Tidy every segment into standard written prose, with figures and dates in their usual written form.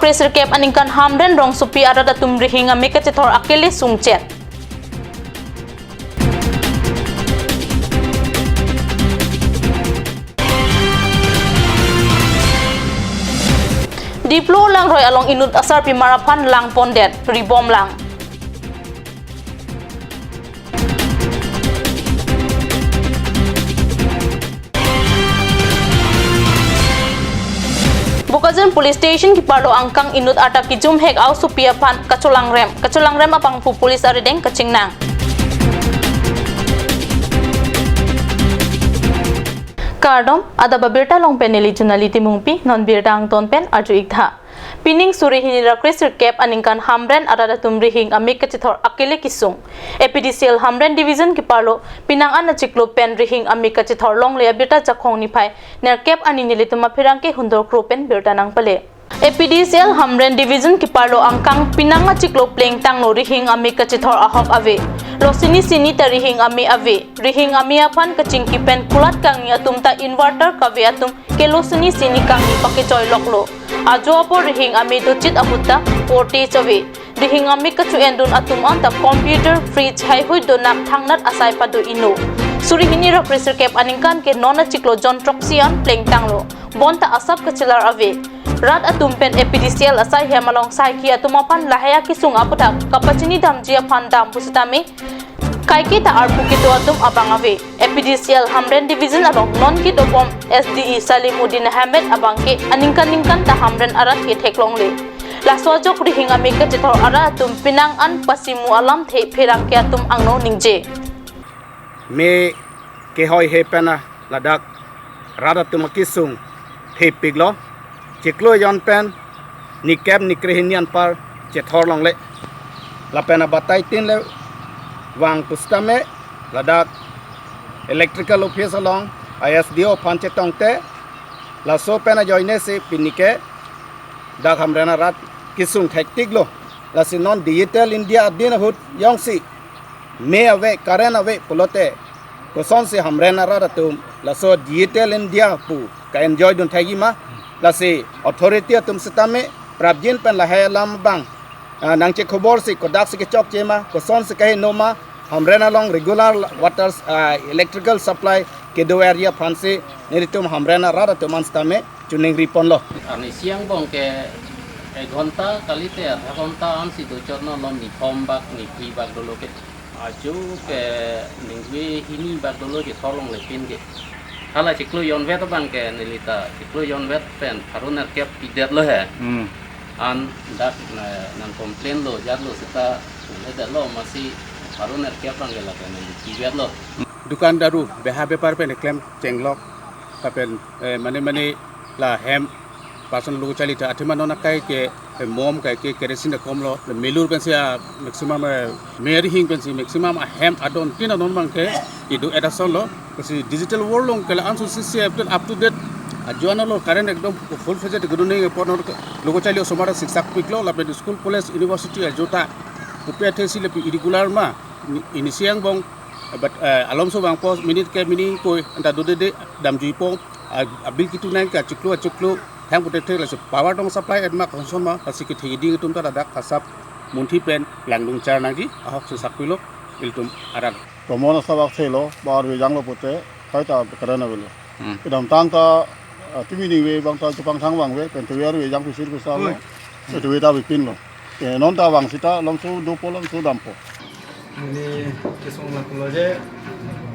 Chris Kep aningkan hamren rong supi arada tumri hinga mekachetor akele sungchet. Diplo lang roy along inut asar pimarapan lang pondet ribom lang. Bukajan police station ki parlo angkang inut ata ki jum hek au supia pan kaculang rem apang pu police aredeng kacing nang. Kardom ada babirta long peneli junaliti mungpi non birta ang ton pen aju ikha pining suri hinira Chris Kep aningkan hamren arada tumri hing amik kachithor akile kisung APDCL hamren division ki parlo pinang an chiklo pen rihing amik kachithor long le birta jakhong ni phai ner Kep ani nilituma phirang ke hundor kro pen birta nang pale APDCL hamren division ki parlo angkang pinang chiklo pleng tang no rihing amik kachithor ahok ave Losini sini tarihing ami ave rihing ami apan kaching kipen kulat kang atum ta inverter kave atum ke losini sini kang pake choi loklo ajo apo rihing ami docit amutta porte chave rihing ami kachu endun atum on ta computer fridge hai hui do nak thangnat asai padu ino suri hini Chris Kep aningkan ke nona chiklo John Troxian pleng tanglo bonta asap kachilar ave rat atum pen APDCL asai hemalong sai ki atumapan lahaya ki sunga putak kapachini damjia phandam pusutame kaiki ta arpu ki to atum abang ave APDCL hamren division along non ki dopom SDE Salimuddin Ahmed abang ke aningkan ta hamren arat ke theklong le laswa jok rihing ame ka chithor ara atum pinang an pasimu alam the pherang ke atum angno ningje me ke hoi he pena ladak rada tum kisung the piglo Ciklo yon pen ni Kep ni krihinian par cethor long le la pena batai tin le wang pustame ladak electrical office along ISDO panchetong te la so pena joine se pinike dak hamrena rat kisung hektik lo la sinon digital India din hut yong si me ave karen ave pulote koson se hamrena rat tum la so digital India pu ka enjoy dun thagi ma lasi authority atum setame prabjin pen lahai lam bang nang che khobor si kodak se ke chok chema ko son se kahi noma hamrena long regular water electrical supply ke do area phanse neritum hamrena rara to manstame chuning ripon lo ani siang bong ke ghonta kalite adha ghonta an si do chorno lom ni form bak ni phi bak dolo ke aju ke ningwe hini bak dolo ke tholong le pin ke hala ciklu yon vet bang ke nilita ciklu yon vet pen haruna Kep pidet lo he an dak nan komplain lo jat lo sita le dat lo masih haruna Kep bang la pen pidet lo dukan daru beha bepar pen claim chenglok ta pen mane la hem person lu chali ta athima nona kai ke mom kai ke kerosene kom lo melur pen sia maximum meri hing pen si maximum hem adon tin adon bang ke idu edason lo kasi digital world long kala ansu sisi up to date ajuana lo current ekdom full fledged gudune ponor logo chali somara siksak piklo la pen school college university ajota upia thesi le irregular ma inisiang bong but alomso bang pos minute ke mini ko anta dode dam jui pong abil kitu nang ka chuklu thang protector la power dong supply adma konson ma kasi ki thidi tum ta dak kasap munthi pen langdung char nagi ahok su sakpilo iltum arar Tomona sabak selo bar we janglo pote kai ta karana belo idam tang ta timini we bang ta chupang thang bang we pen tuwer we jang pisir ku sa lo tu we ta bipin lo non ta bang sita long su do polong su dampo ini kisung lakulo je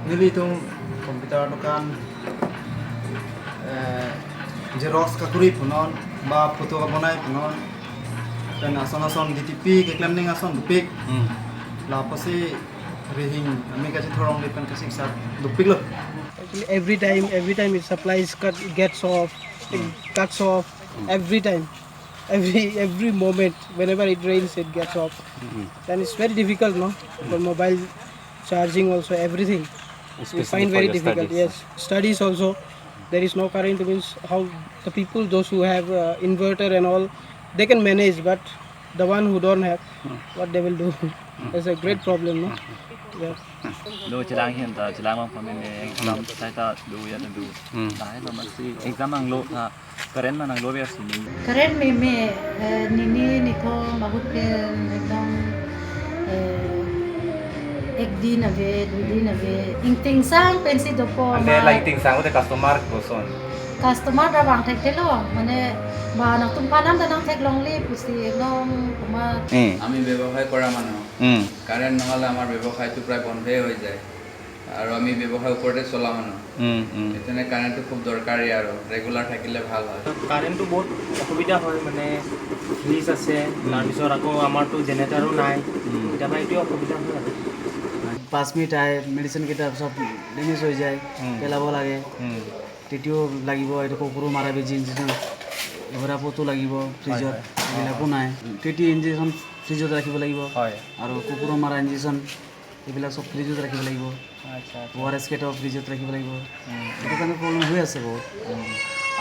nili tung komputer dukan Xerox ka kuri punon ba foto ka bonai punon dan ason DTP ke claim ning ason dupik la pasi rihing ami kasi thorong lipan kasi sa dupik lo every time it supplies cut, it gets off, it cuts off every time, every moment. Whenever it rains, it gets off. Then it's very difficult, no? For mobile charging also, everything. We find very difficult. Yes, studies also. There is no current. Means how the people, those who have inverter and all, they can manage. But the one who don't have, what they will do? It's a great problem, no? Yeah. ดูจะล้างเห็นแต่จะล้างบางคนเนี่ยเองทำใช้ตาดูยันดูตายเรามาซื้อเองทำมังโลอ่ะกระเด็นมานังโลเวียสินี่ Karen me nini nito mahut ke ekdom ek din ave du din ave ting sang pensi dopo Ande lagi ting sang udah customer boson. customer da bang thek telo mane ba na tum panam da nang thek long li pusi ekdom kuma আমি ব্যৱসায় কৰা মানুহ current নহ'লে আমাৰ ব্যৱসায়টো প্ৰায় বন্ধই হৈ যায় আৰু আমি ব্যৱসায় ওপৰতে চলা মানুহ সেইকাৰণে কাৰেণ্টটো খুব দৰকাৰী আৰু ৰেগুলাৰ থাকিলে ভাল হয় কাৰেণ্টটো বহুত অসুবিধা হয় মানে ফ্ৰিজ আছে তাৰপিছত আকৌ আমাৰতো জেনেৰেটাৰো নাই কেতিয়াবা এইটোৱে অসুবিধা হয় আৰু 5 মিনিট আহে মেডিচিন কেইটা সব ডেমেজ হৈ যায় পেলাব লাগে তেতিয়াও লাগিব এইটো কুকুৰো মাৰা বেজি ইঞ্জেকশ্যন ঘোঁৰাপতো লাগিব ফ্ৰিজত এইবিলাকো নাই টিটি ইঞ্জেকশ্যন ফ্ৰিজত ৰাখিব লাগিব আৰু কুকুৰো মাৰা ইঞ্জেকশ্যন এইবিলাক চব ফ্ৰিজত ৰাখিব লাগিব ORS কেইটাও ফ্ৰিজত ৰাখিব লাগিব এইটো কাৰণে প্ৰব্লেম হৈ আছে বহুত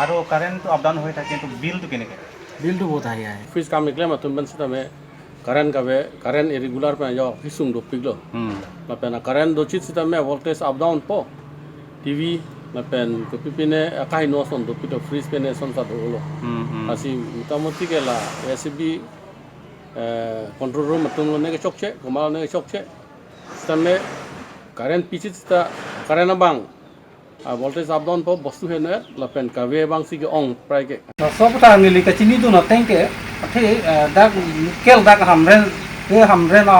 আৰু কাৰেণ্টটো আপ ডাউন হৈ থাকে কিন্তু বিলটো কেনেকৈ বিলটো বহুত আহি আহে Office kami klaim atau ben kita me karen kabe karen irregular pe yo hisung do piglo. Ma pen karen do chit kita me voltage up down po. TV ma pen ko pipine akai no son do pito freeze pene son sa do lo. Asi motamoti ke la SCB control room matung lo ne ke chokche komal ne ke chokche. Kita me karen pichit kita karen abang voltage up down po bostu he ne la pen kabe bang si ke ong prai ke. Sobta nili ka chini tu na tengke athe dak kel dak hamren na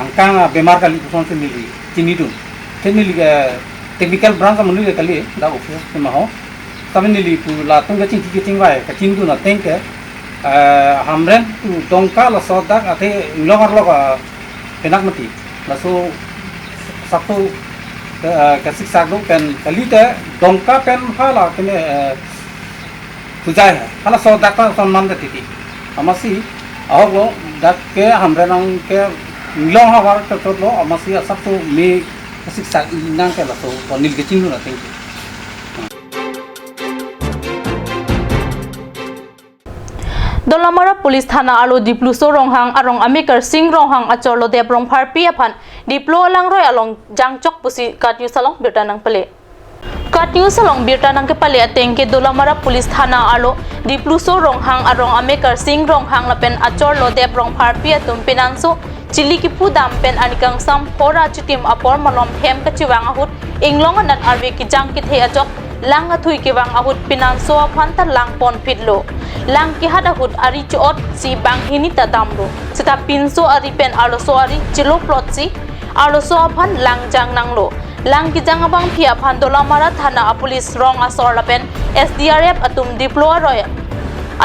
angkang bemar kali puson se nili chini tu nili ke technical branch ka nili kali dak office ke ma ho tamen nili pu la tung ka ching bai ka chini tu na tengke hamren tu dongka la so dak athe nilongar lo ka penak mati la so satu ka siksa do pen kali te dongka pen hala kene Pujai, kalau so data sonman titi, amasi, awak lo dak ke hamre nang ke long hawar terus lo amasi asap tu me kasih sak nang ke lah so nil kecil tu nanti. Dolamara Police Thana alo diplu so ronghang arong amikar sing ronghang achorlo debrong pharpi aphan diplo alang roi along jangchok pusi katyu salong bertanang pele Katyu salong birta nang kepale atengke Dolamara Police Thana alo dipluso ronghang arong amekar sing ronghang lapen achor lo dep rong pharpi atum pinangso chili ki pudam pen anikang sam hora chutim apor malom hem ka chiwang ahut inglong anat arve ki jang ki the ajok lang athui ki wang ahut pinangso phanta lang pon pitlo lang ki hada hut ari chot si bang hini ta damro sita pinso ari pen alo so ari chilo plot si alo so phan lang jang nanglo lang ki jang abang phia phan Dolamara Thana police rong asor lapen SDRF atum diplo roy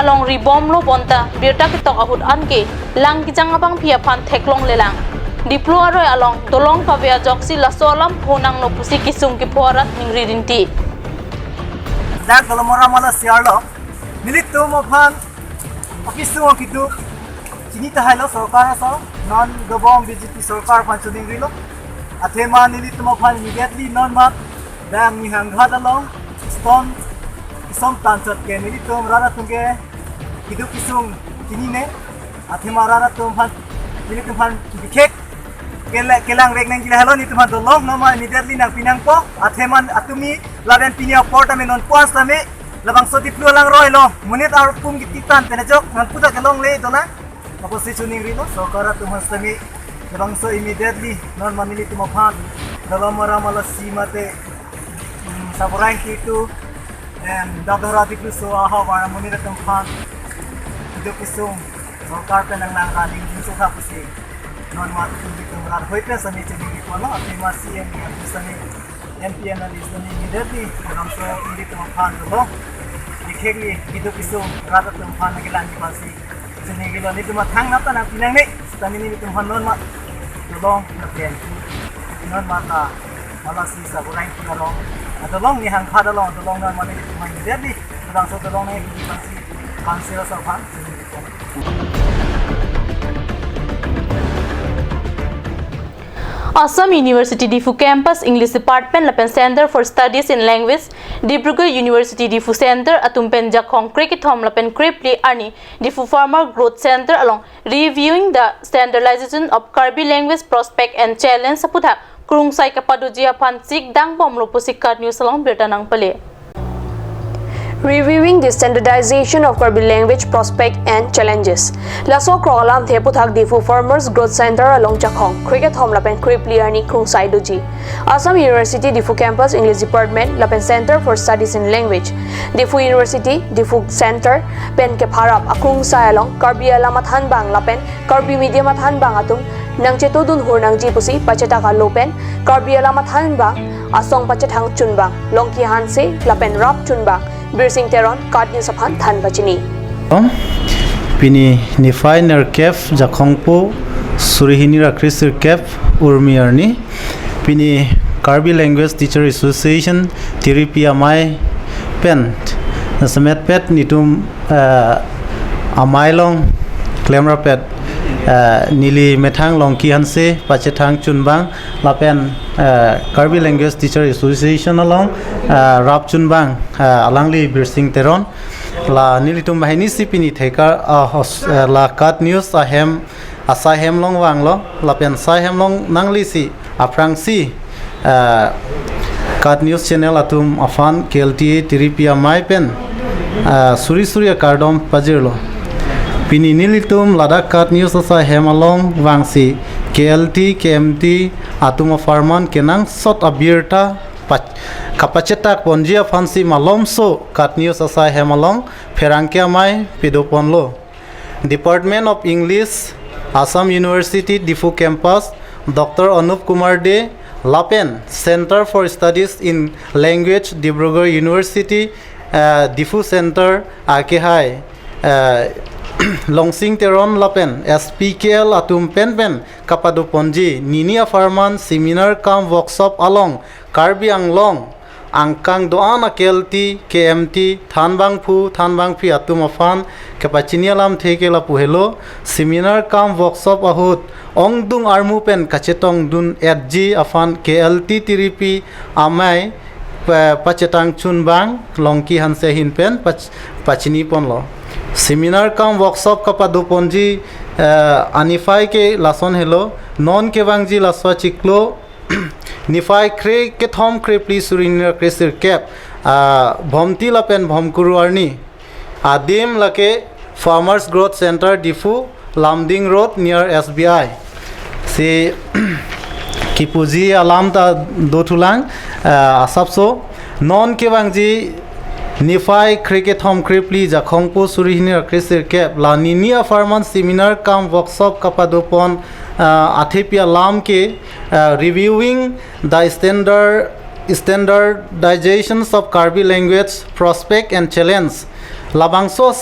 along ribom lo bonta birta ki tok ahut anke lang ki jang abang phia phan theklong lelang diplo roy along dolong pavia joksi la solam phonang lo pusi kisung ki phorat ningri rinti dak Dolamara mala siarlo nilit to mo phan office to kitu chini ta hailo sarkar so non gobom BJP sarkar phan chuning rilo athema nilit to mo phan immediately non mat dam ni hang ghat along stone som tanchot ke nilit to rara tunge kidu kisung chini ne athema rara to phan nilit to phan bikhek kelang rek nang gila halo ni tuma dolong nama immediately nang pinang po atheman atumi laben pinia porta me non puas tame labang so diplo lang roi lo munit ar pum gititan tenajok nan puta kalong le dona ako si chuning rino so kara tumas tame labang so immediately non manili tuma phan Dolamara mala simate saburai kitu and dadora diplo so aha wara munit tum phan ido kisung so karpe nang lang kaling so ka pusi non matu dito marar hoite sa ni chini ko no ati masi en ni sa ni MP analyst ni immediately nam so hindi to phan do dikhegi ido kiso rata to phan nagilan ni masi chini gilo ni to mathang na ta na pinang ni tani ni to phan non ma dolong na pen non mata mala si sa burai ko long dolong ni hang khada long dolong na mani to phan immediately dang so dolong ni masi phan sa phan Assam University Difu Campus English Department Lapen Center for Studies in Language Dibrugarh University Difu Center Atumpen Jakhong Krikithom Lapen Kripli Arni Difu Farmer Growth Center along reviewing the standardization of Karbi language prospect and challenge saputha Krungsai Kapadujia Pansik Dang Pomlo Pusikat News along Bertanang Pale. Reviewing the standardization of Karbi language prospect and challenges. Laso Krogalam Theputhak Difu Farmers Growth Center along Jakhong, Cricket Home Lapen Kripli Arni Krungsai Duji. Assam University Difu Campus English Department Lapen Center for Studies in Language. Difu University Difu Center Pen Kepharap Akrungsai along Karbi Alamathan Bang Lapen Karbi Medium Athan Bang Atum Nang Chetudun Hurnang Jipusi Pachetaka Lopen Karbi Alamathan Bang Asong Pachetang Chunbang Longki Hanse Lapen Rap Chunbang Birsing Teron, Card News of Han Than Bachini. Pini Nifai Nerkef, Jakhongpo, Surihinira Krisir Kef, Urmiarni, Pini Karbi Language Teacher Association, Tiripia Mai Pen, Nasamet Pet, Nitum Amailong, Clemra Pet, Nili Metang Longki Hanse, Pachetang Chunbang, Lapen Karbi Language Teacher Association along Rap Chunbang Alangli Birsing Teron La Nilitum Bahini Sipini Theka La Kat News Ahem Asahem Long Wanglo Lapen Sahem Long Nangli Si Aprang Si Kat News Channel Atum Afan KLTA Tiripia Mai Pen Suri Surya Kardom Pajirlo Pini Nilitum Ladak Kat News Asahem Along Wangsi KLT KMT Atuma Farman Kenang Sot Abirta Kapacetak Ponjia Fansi Malomso Kat News Asai Hemalong Ferangkia Mai Pidoponlo Department of English Assam University Difu Campus Dr. Anup Kumar De Lapen Center for Studies in Language Dibrugarh University Difu Center Akehai Longsing Teron Lapen SPKL Atum Pen Kapado Ponji Ninia Farman Seminar Kam Workshop Along Karbi Anglong Angkang Doan Akelti KMT Thanbang Phi Atum Afan Kapachinialam Theke La Puhelo Seminar Kam Workshop Ahut Ongdung Armu Pen Kachetong Dun Edji Afan KLT Tiripi Amai Pachetang Chunbang Longki Hanse Hin Pen Pachini Ponlo Seminar Kam Workshop Kapado Ponji Anifai ke Lason Hello Non Kevangji Laswa Chiklo Nifai Kre Kethom Kre Please Surinir Kresir Kep Bhomti Lapen Bhomkuru Arni Adim Lake Farmers Growth Center Difu Lamding Road near SBI Se Kipuji Alam ta Dotulang Asapso Non Kevangji Nifai Cricket Home Kripli Jakhongpo Surihinir Kresir Kep La Ninia Farman Seminar Kam Workshop Kapadopon Athepia Lam ke reviewing the standardizations of Karbi language prospect and challenge Labangso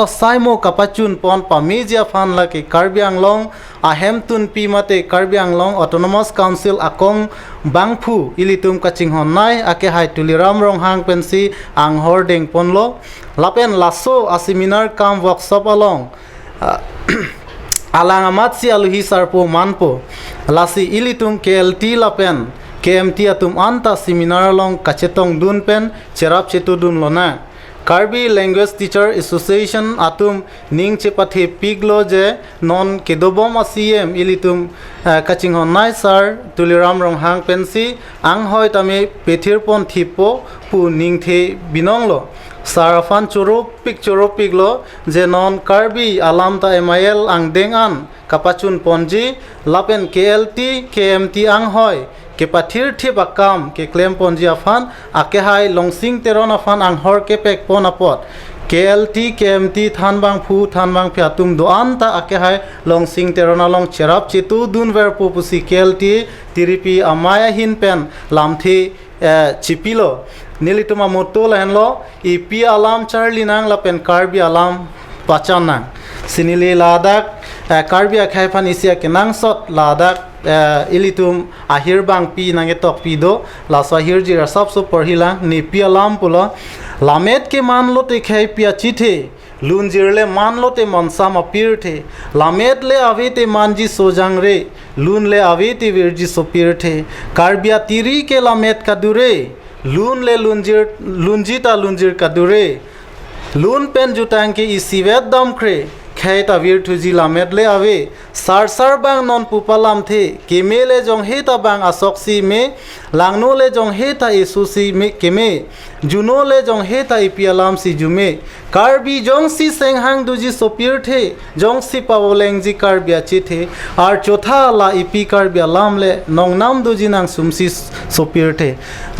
Saimo Kapachun Pon Pamijia Fan Lake Karbi Anglong Ahemtun Pimate Karbi Anglong Autonomous Council Akong Bangphu Ilitum Kachinghonai Akehai Tuliram Ronghang Pensi Anghor Deng Ponlo Lapen Lasso a seminar kam workshop along Alangamatsi Aluhi Sarpo Manpo Lasi Ilitum KLT Lapen KMT Atum Anta Seminar Long Kachetong Dunpen Cherap Chetu Dun Lona Karbi Language Teacher Association Atum Ning Chepathe Piglo Je Non Kedobom ACM Ilitum Kachinghonai Sar Tuliram Ronghang Pensi Anghoi Tame Petirpon Thipo Pu Ning The Binonglo Sarafan Choro Piglo Je Non Karbi Alamta MIL Angdengan Kapachun Ponji Lapen KLT KMT Anghoi ke pathir thi bakam ke claim ponji afan akehai longsing teron afan anghor ke pek pon apot KLT KMT Thanbang Phi Atum doanta akehai longsing teron along cherap chitu dun ver pusi KLT tiripi amaya hin pen lamthi chipilo nilituma motol henlo ipi alam charlinang lapen karbi alam pachanang sinili ladak karbi akhai pan isia kenang sot ladak ilitum ahir bang pi nangetok pido la sahir jira sabso porhila ni pialam pulo lamet ke manlo te khai pia chithe lun jirle manlo te mansam apir the lamet le avete manji sojang re lun le avi ti virji sopir the karbia tiri ke lamet kadure lun le lunjir kadure lun pen jutang ke isivet dam kre khaita vir thuji lamet le ave sar bang non pupalam the kemele jong heta bang asoksi me langno le jong heta isusi me keme juno le jong heta ipialam si jume karbi jong si senghang duji sopir the jong si pawoleng ji karbia chi the ar chotha la ipi karbia lam le nongnam duji nang sumsi sopir the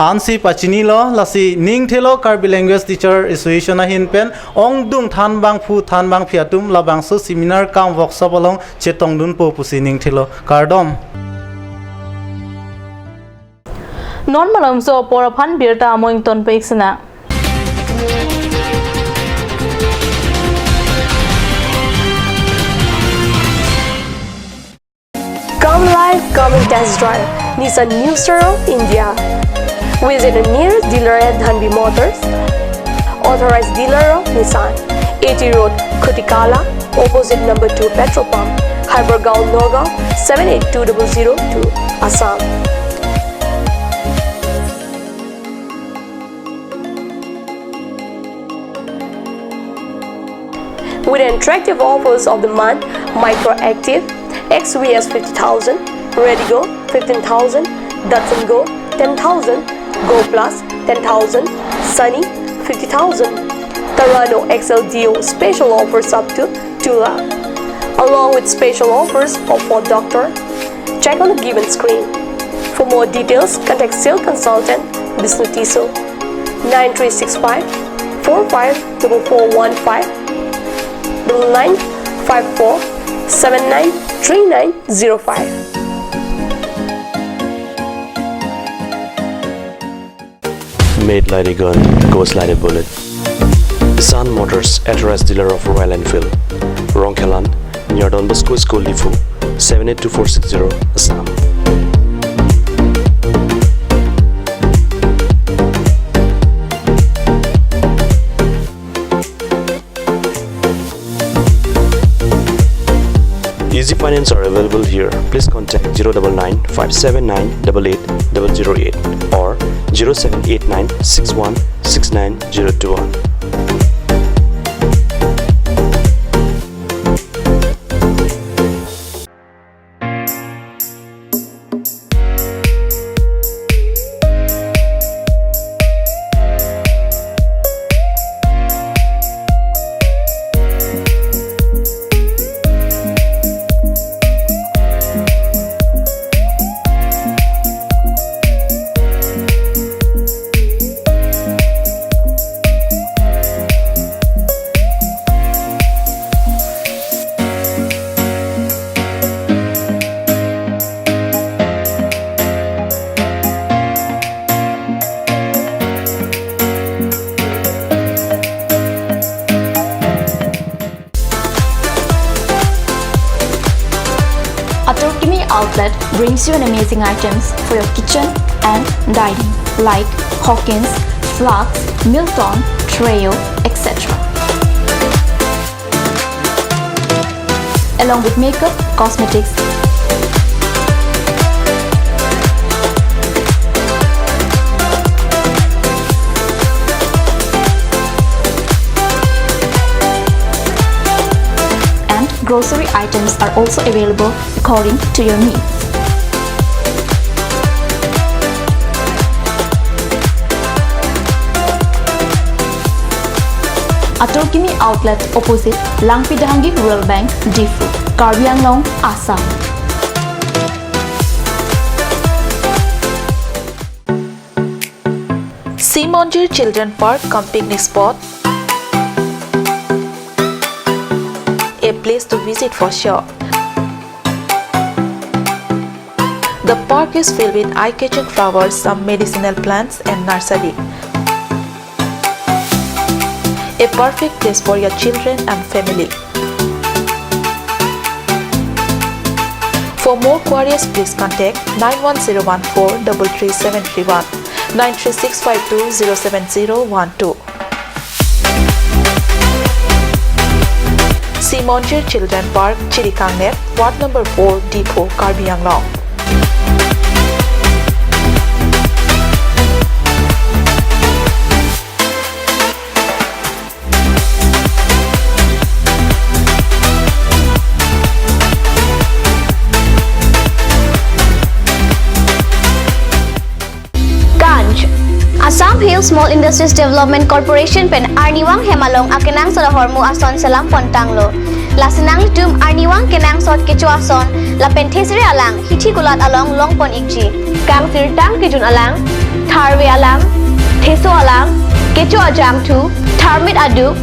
ansi pachini lo lasi ning thelo karbi language teacher association a hin pen ong dung than bang phiatum la bang so seminar kam workshop along chetong dun po pusi ning thelo kardom non malom so por phan birta amoing ton peksna Come live, come and test drive Nissan New Stereo India. Visit the nearest dealer at Dhanbi Motors. Authorized dealer of Nissan. 80 Road, Kutikala, opposite number 2 petrol pump, Hypergaon, Nagaon, 782002, Assam. With attractive offers of the month, Microactive, XVS 50,000, Redigo 15,000, Datsun Go 10,000, Go Plus 10,000, Sunny 50,000. Tarano XLDO special offers up to 2 lakh, along with special offers of Ford Doctor. Check on the given screen. For more details, contact sales consultant Bisnutiso 9365 454415 9954 793905. Made like a gun, goes like a bullet. Sun Motors, authorized dealer of Royal Enfield, Rongkelan, near Don Bosco School Lifu, 782460, Assam. Easy finance are available here. Please contact 099 579 88008 or 0789 61 69021. Atorkimi Outlet brings you an amazing items for your kitchen and dining like Hawkins, Flax, Milton, Treo, etc. Along with makeup, cosmetics, grocery items are also available according to your needs. Atorkimi Outlet opposite Langpidahangi Rural Bank, Difu, Karbi Anglong, Assam. Simonjir Children Park cum picnic spot, a place to visit for sure. The park is filled with eye-catching flowers, some medicinal plants and nursery. A perfect place for your children and family. For more queries, please contact 91014 33731 93652 07012. Simonjir Children Park, Chirikangnet, Ward number 4, Depot, Karbi Anglong. Assam Hill Small Industries Development Corporation pen Arniwang Hemalong akenang sa hormu ason salam pontanglo. Lasinang litum Arniwang kenang sot kecu ason la penthesire alang hithi gulat along longpon ikji. Kang tirtang kijun alang, tharwe alang, theso alang, kecu ajam tu, tharmit aduk,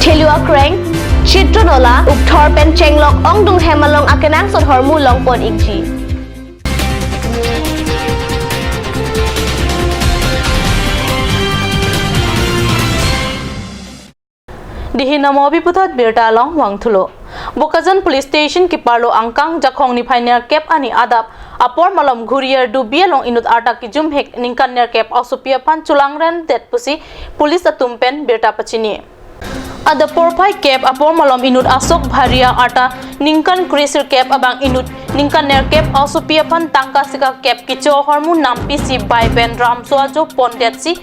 thelua kreng, chitronola, ukthor pen chenglok ongdung Hemalong akenang sot hormu longpon ikji. Dihinamo biputat birta long wangthulo. Bokajan police station ki parlo angkang jakhong ni phainer cap ani adap apor malom ghurier du bialong inut arta ki jum hek ningkan ner cap asupia pan chulangren det pusi police atumpen birta pachini. Ada porpai cap apor malom inut asok bharia arta ningkan crisir cap abang inut ningkan ner cap asupia pan tangka sika cap kicho hormu nampi si by ben ramswa jo pondet si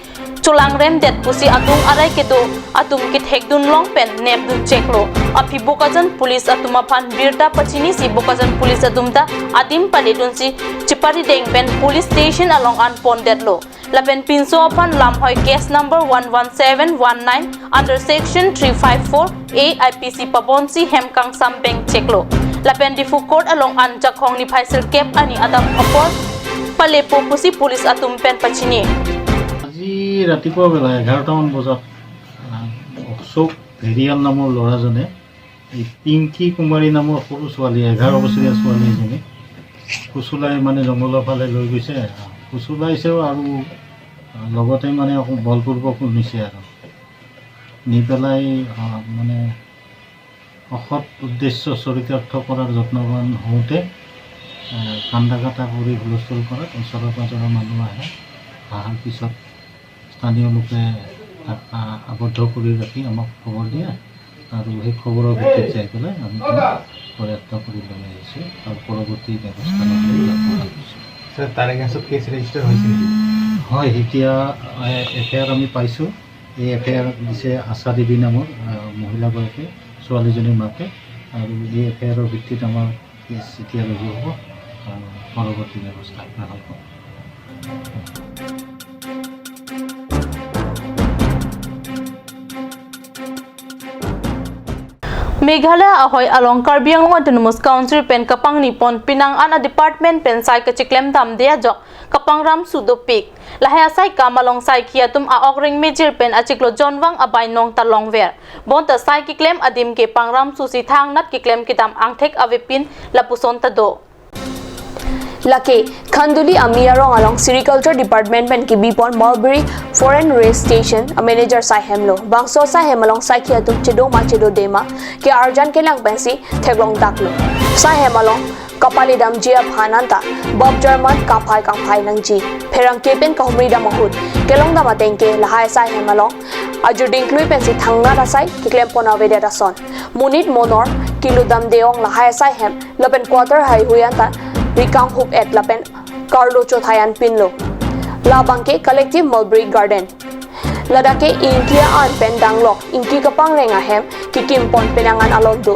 Chulangrem det pusi atung arai kedo atung kit hekdun long pen nep dun cheklo api bokajan police atuma phan birta pachini si bokajan police atumta adim paledun si chipari deng pen police station along an pondet lo lapen pinso phan lam hoi case number 11719 under section 354 A IPC pabonsi hemkang sambeng cheklo lapen difu court along an jakhong ni phaisir cap ani adap apor palepo pusi police atum pen pachini আজি ৰাতিপুৱা বেলা 11টামান বজাত অশোক ভেৰিয়াল নামৰ ল'ৰাজনে এই পিংকি কুমাৰী নামৰ সৰু ছোৱালী 11 বছৰীয়া ছোৱালী এজনী কুচুলাই মানে জংঘলৰ ফালে লৈ গৈছে কুচুলাইছেও আৰু লগতে মানে বলপূৰ্বক নিছে আৰু নি পেলাই মানে অসৎ উদ্দেশ্য চৰিতাৰ্থ কৰাৰ যত্নৱান হওঁতে কান্দা কাটা কৰি হুলস্থুল কৰাত ওচৰৰ পাঁজৰৰ মানুহ আহে অহাৰ পিছত স্থানীয় লোকে আবদ্ধ কৰি ৰাখি আমাক খবৰ দিয়ে আৰু সেই খবৰৰ ভিত্তিত যাই পেলাই আমি পৰ্যাপ্ত কৰি লৈ আহিছোঁ আৰু পৰৱৰ্তী ব্যৱস্থা লৈ তাৰে আগেইনষ্টত কেছ ৰেজিষ্টাৰ হৈছে হয় এতিয়া এফআইআৰ আমি পাইছোঁ এই এফআইআৰ দিছে আশা দেৱী নামৰ মহিলাগৰাকী ছোৱালীজনীৰ মাকে আৰু এই এফআইআৰৰ ভিত্তিত আমাৰ কেছ এতিয়া ৰুজু হ'ব আৰু পৰৱৰ্তী ব্যৱস্থা গ্ৰহণ হ'ব Meghalaya ahoy along Karbi Anglong Autonomous Council pen kapang nipon pinang ana department pen sai kachiklem dam dea jok kapang ram sudo pik lahaya sai kamalong sai kia tum a okring major pen achiklo jonwang abai nong talong ver bonta sai ki klem adim ke pangram susi thang nat ki klem kitam angthek avepin lapuson tado Lake Khanduli Amirong along Sericulture Department pen ki bipon Mulberry Foreign Race Station a manager sai hemlo bangso sai hem along sai kia tum chedo ma chedo dema ke arjan ke lang pensi theglong daklo sai hem along kapali dam jia phananta bob german kaphai nangji pherang ke pen kahumri da mahut kelong da mateng ke lahai sai hem along ajuding klui pensi thangna da sai ki klem pona vede da son munit monor kiludam deong lahai sai hem lopen quarter hai huyanta Rikang Hoop at Lapen Carlo Chothayan Pinlo Labangke Collective Mulberry Garden Ladake Inkia An Pen Danglok Inki Kapang Renga Hem Kikim Pon Penangan Alondo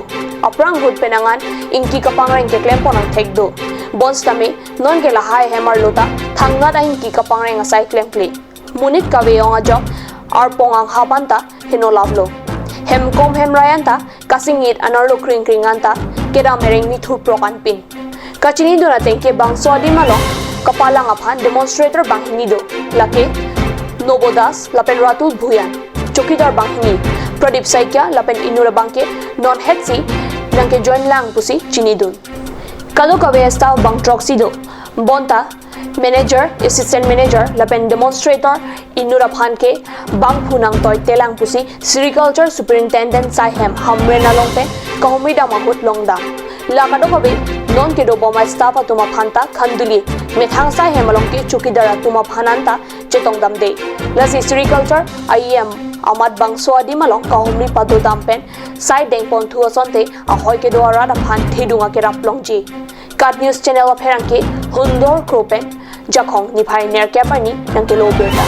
Aprang Hood Penangan Inki Kapang Reng Keklempon ang Tekdo Bonstame Non ke Lahai Hemar Lota Thangna da Inki Kapang Reng Asai Klempli Munit Kaweong Ajok Arpong ang Habanta Hinolablo Hemkom Hemrayanta Kasingit Anarlo Kring Kringanta Keda Mereng Mithur Prokan Pin Kachini do na tengke bang swadi malong kapalang aphan demonstrator banghini do lake Nobodas lapen Ratul Bhuyan chokidar banghini Pradip Saikya lapen Inura bangke non hetsi nangke join lang pusi chinidun kalo kawe staff bang troxy do bonta manager assistant manager lapen demonstrator Inura phanke bang phunang toy telang pusi sericulture superintendent Saihem Hamrena longpe kahumida mahut longda lakado kabe non ke do boma staff atuma phanta Khanduli methang sai hemalong ke chukidara tuma phananta chetong damde lasi sericulture IEM amat bangso adi malong kahumri padu dampen sai deng pon thu asonte ahoy ke dwara da phan thidunga ke raplong ji kat news channel of herangke hundor kropen jakhong ni phai ner kapani nangke lo beta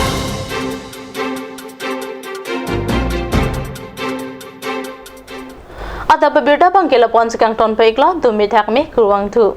ada berbeda bangkela pon sekang ton pekla dumi thakme kurwang thu